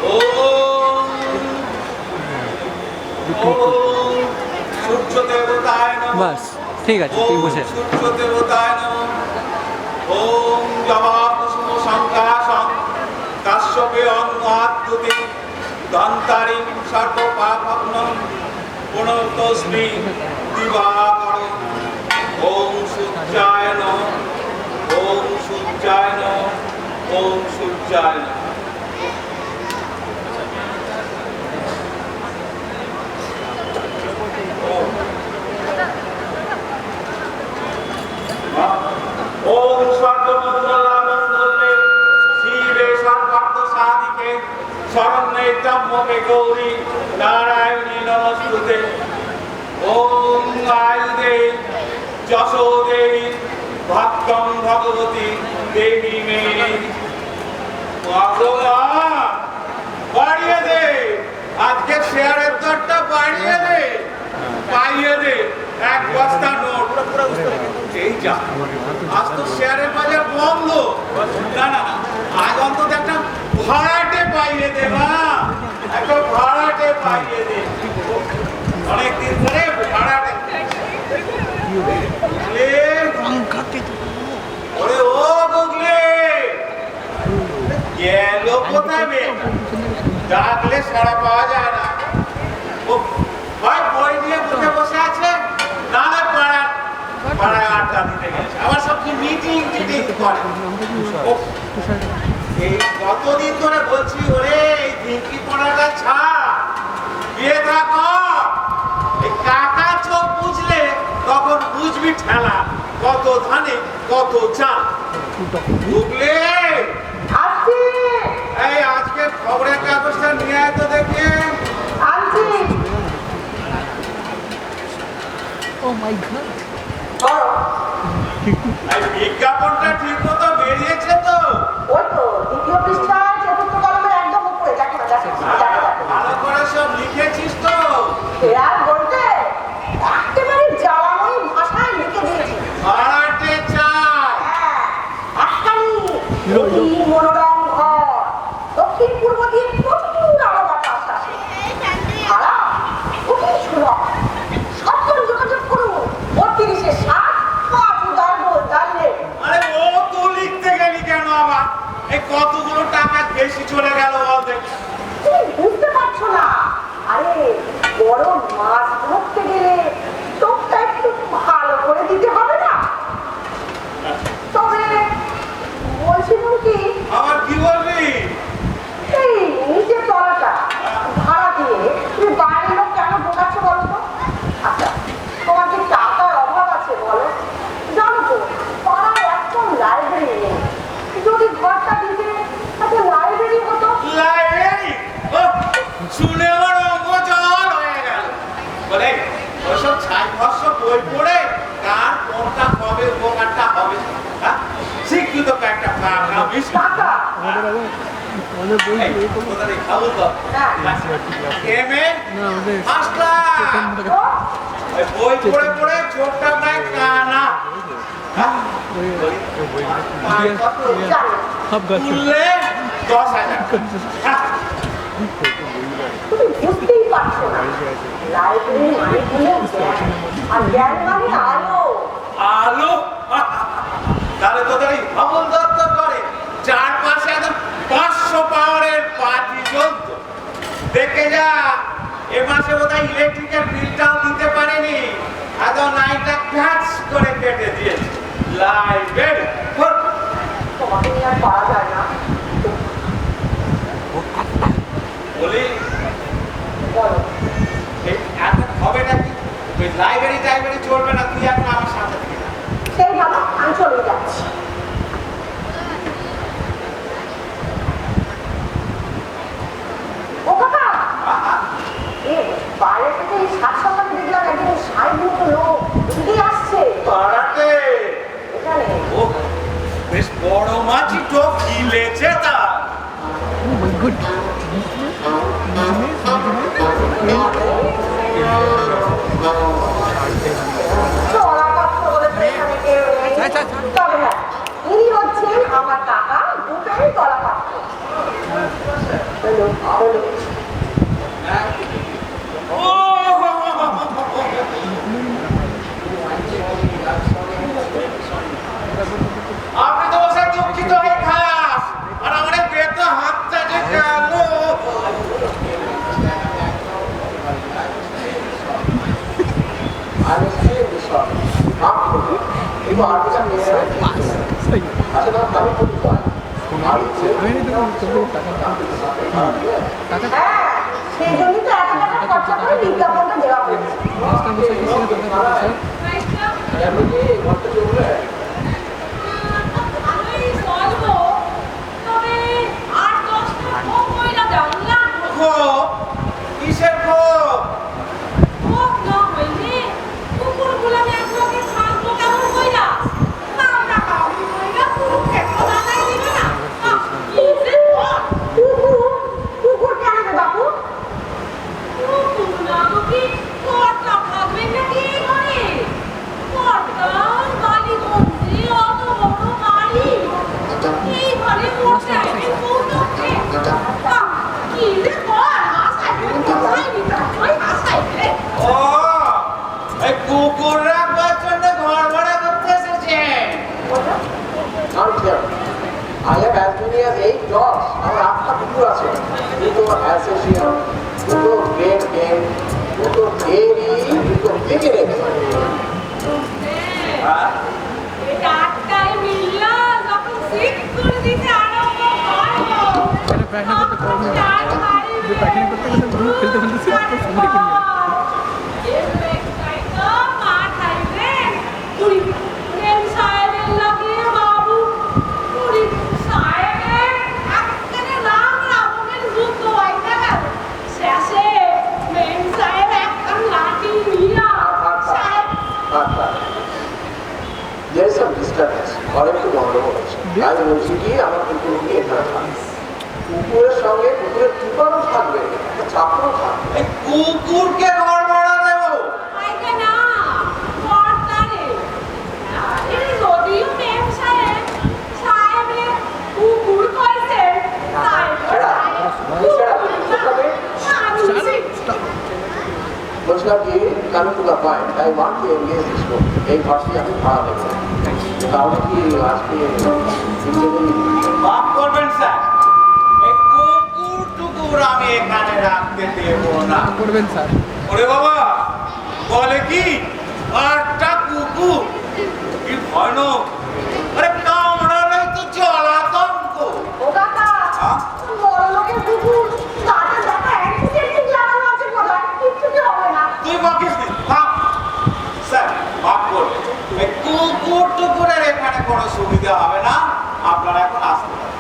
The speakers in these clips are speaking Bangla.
ওম ওম সূর্য দেবতায় নমঃ। বাস ঠিক আছে, তুই বসে সূর্য দেবতায় নমঃ। ওম জবা কুসুম সংকাশং কাশ্যপে অন্নাদ্যুতি দন্তারিং সর্ব পাপগ্নং পুনর্তস্মি দিবাকর। ওম সূর্যায় নমঃ। ওম সূর্যায় নমঃ। ওম সূর্যায় নমঃ। ওম সর্বমঙ্গলামঙ্গলে শিবে সর্বার্থ সাধিকে শরণ্যে ত্র্যম্বকে গৌরী নারায়ণী নমস্তুতে। ওম আয়ুধে যশোদে ভক্তং ভগবতী দেবী মে। ভগবান বাড়িয়ে দে, আজকে শেয়ারের দরটা বাড়িয়ে দে, পাইয়ে দে এক বস্তা নোট। এই যা, আজ তো শেয়ারের বাজার বন্ধ। না না না, আজ অন্তত একটা ভাড়াটে পাইয়ে দে না, একটা ভাড়াটে পাইয়ে দে। অনেকদিন ধরে ভাড়াটে। ওরে ও গুগলে, গেল কোথায় বে? ডাকলে সাড়া পাওয়া যায় না। ও ভাই বই নিয়ে বসে বসে আছে, নালে পাড়ায় আড্ডা দিতে গেছে। আবার সব কি মিটিং টিটিং করে। এই কতদিন ধরে বলছি ওরে এই ঢিঙ্কি পড়াটা ছাড়, বিয়ে থাক। এই কাকা চোখ বুঝলে তখন বুঝবি ঠেলা, কত ধানে কত চাল। বুঝলে এই আজকে খবরের কাগজটা নিয়ে আয় তো দেখি। বিজ্ঞাপনটা ঠিক মতো বেরিয়েছে তো? ভালো করে সব লিখেছিস তো? ভাড়াটে চাই। মনোরম ঘর, দক্ষিণ পূর্ব দিয়ে প্রচুর আলো বাতাস আসে। ভাড়া খুবই সুলভ। সত্তর যোগাযোগ করুন 32-7-5 আরে ও তো লিখতে গেলি কেন আবার? এই কতগুলো টাকা বেশি চলে গেল বল দেখি। তুমি বুঝতে পারছো না? আরে বড় মাছ ধরতে গেলে তোরটা একটু ভালো করে দিতে হবে না? তবে বলছিলাম কি, আবার কি বলবি? এই নিচের তলাটা ভাড়া দিয়ে তুমি বাইরের লোক কেন ঢোকাচ্ছ বলো তো? আচ্ছা, তোমার কি টাকার অভাব আছে বলো? জানো তো পাড়ায় একদম লাইব্রেরি নেই। যদি ঘরটা দিতে একটা লাইব্রেরি হতো। লাইব্রেরি? শুনে আমার অঙ্গ জল হয়ে গেল। বলে ওসব ছাই ভস্য বই পড়ে কার কোনটা কবে উপকারটা হবে? শিক্ষিত একটা টাকা খাবো তো এমএ ফার্স্ট ক্লাস। বই পড়ে পড়ে চোখটা প্রায় কানা। তুললে 10,000। তুমি বুঝতেই পারছো না, লাইব্রেরি মানে হলো জ্ঞান, আর জ্ঞান মানে আলো। আলো? তাহলে তোদের এই ভবন দত্ত করে চারপাশে একদম 500 পাওয়ারের পার্টি জ্বলত। দেখে যা, এ মাসে বোধহয় ইলেকট্রিকের বিলটাও দিতে পারেনি, একদম লাইনটা ক্যাচ করে কেটে দিয়েছে। লাইব্রেরি তোমাকে নিয়ে আর পারা যায় না। বলি বলো, এখন হবেটা কি? ওই লাইব্রেরি চলবে না, তুই এখন আমার সাথে থেকে যা। সেই ভালো, আমি চলে যাচ্ছি। ও কাকা, বাইরে থেকে এই 7 সকালে দেখলাম একজন 60 মতো লোক এদিকে আসছে। পাড়াতে এখানে ও বেশ বড় মাছই তো গিলেছে তা। তবে হ্যাঁ, ইনি হচ্ছেন আমার কাকা ভূপেন তলাপাত্র। আচ্ছা না আমি বলি হ্যাঁ সেই জন্যই তো এত টাকা খরচা করে বিজ্ঞাপনটা দেওয়া হয়েছে। ক্ষোভ? কিসের ক্ষোভ? কুকুর কুকুর কেন রে বাপু? ও, এই কুকুর রাখবার জন্য ঘর ভাড়া করতে এসেছেন? I have as many as 8 dogs. আমার 8টা কুকুর আছে। দুটো অ্যালসেশিয়ান, দুটো গ্রেট ডেন, দুটো ডেরি, দুটো পিগিনেট। হ্যাঁ? There is some disturbance. অনেক একটু গন্ডগোল হচ্ছে। আমি বলছি কি আমার কুকুরকে এখানে থাকবে। কুকুরের সঙ্গে কুকুরের টিপারও থাকবে, একটা চাকরও থাকবে। এই কুকুরকে ঘর ভাড়া দেবো? বলছিলাম কি coming to the point, I want to engage this book. এই ঘরটি আমি ভাড়া দেবো। তাহলে কি আজকে মাফ করবেন স্যার, এই কুকুর টুকুর আমি এখানে রাখতে দেবো না। করবেন স্যার। ওরে বাবা, বলে কি 8টা কুকুর? কি ভয়ানক! আরে কামড়ালেই তো জলাতঙ্ক। ও কাকা, হ্যাঁ? বড় লোকের কুকুর, তাদের দেখা অ্যান্টিসেপ্টিক লাগানো আছে কোথায়? কিচ্ছুটি হবে না। তুই বকিস নি, থাম। স্যার, মাফ করবেন, এই কুকুর টুকুরের এখানে কোনো সুবিধা হবে না, আপনারা এখন আসতে পারেন।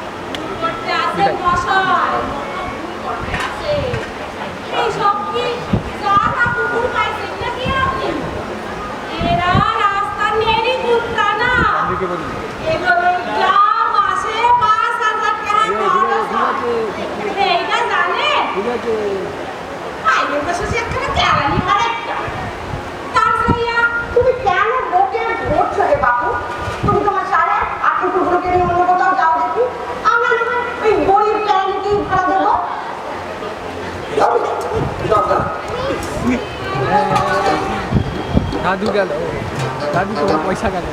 তুমি কেন লোকে ধরছো রে বাপু? তুমি তোমার সারা আর কুকুরগুলোকে নিয়ে অন্য কোথাও যাও দেখি। আমরা লোকের ওই গরিব প্রাণীকেই ভাড়া দেবো। দাদু গেল, দাদু তো পয়সা গেল।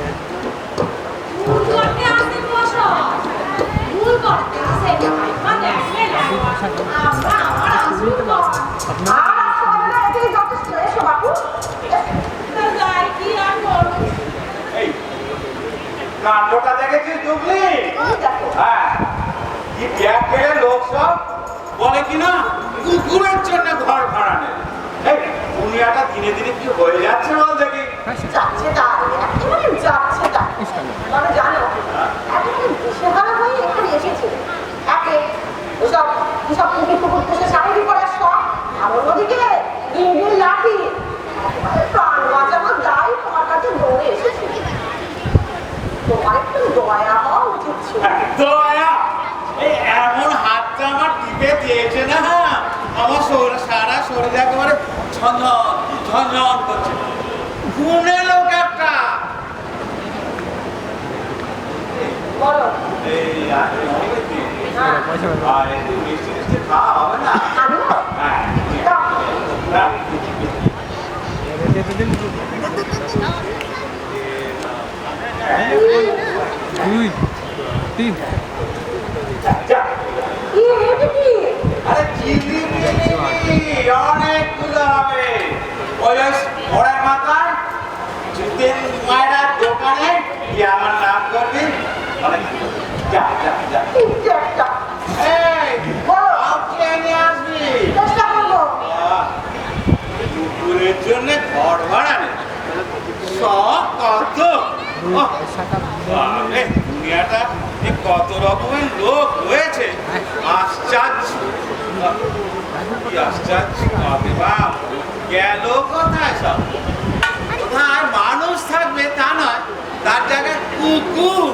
আর হবে না, এটাই যথেষ্ট। এসো বাপু। এই কাণ্ডটা দেখেছিস ডুবলি? তুমি দেখো। হ্যাঁ, কি ব্যাগ গেলে লোক সব বলে কি না কুকুরের জন্য ঘর ভাড়া নেবে। এই দুনিয়াটা দিনে দিনে কি হয়ে যাচ্ছে বল দেখি। যাচ্ছে তাই, একেবারে যাচ্ছে তাই। তবে জানো, একেবারে দিশেহারা হয়ে এখানে এসেছে। একে ওসব কুকুর টুকুর পুষে শাড়ি পরে শখ, আর অন্যদিকে ইন্ডিয়ান লাঠি। একেবারে প্রাণ বাঁচানোর দায় তোমার কাছে দৌড়ে এসেছে। তোমার একটু দয়া হওয়া উচিত ছিল। দয়া, এই এমন হাতটা আমার টিপে দিয়েছে না, আমার সারা শরীর একেবারে ঝনঝন ঝনঝন করছে। গুণে লোক একটা। বলো। এই আর হ্যাঁ। আর একটু মিষ্টি মিষ্টি খাওয়া হবে না? আমিও? হ্যাঁ, দাও। হ্যাঁ। দুই তিন যা। কি, এটা কি? আরে জিলিপি অনেকগুলো হবে। ওই ওড়ার মাথায় জিতেন মায়ের দোকানে গিয়ে আমার নাম করবি, যা যা যা তিনটে একটা এই বলো কাউকে নিয়ে আসবি চেষ্টা করবো দুপুরের জন্য ঘর ভাড়া নেই সব কত পয়সাটা বাবারে, দুনিয়াটা এ কত রকমের লোক রয়েছে আশ্চর্য কি আশ্চর্য বাপরে বাপ গেল কোথায় সব কোথায় মানুষ থাকবে তা নয় তার জায়গায় কুকুর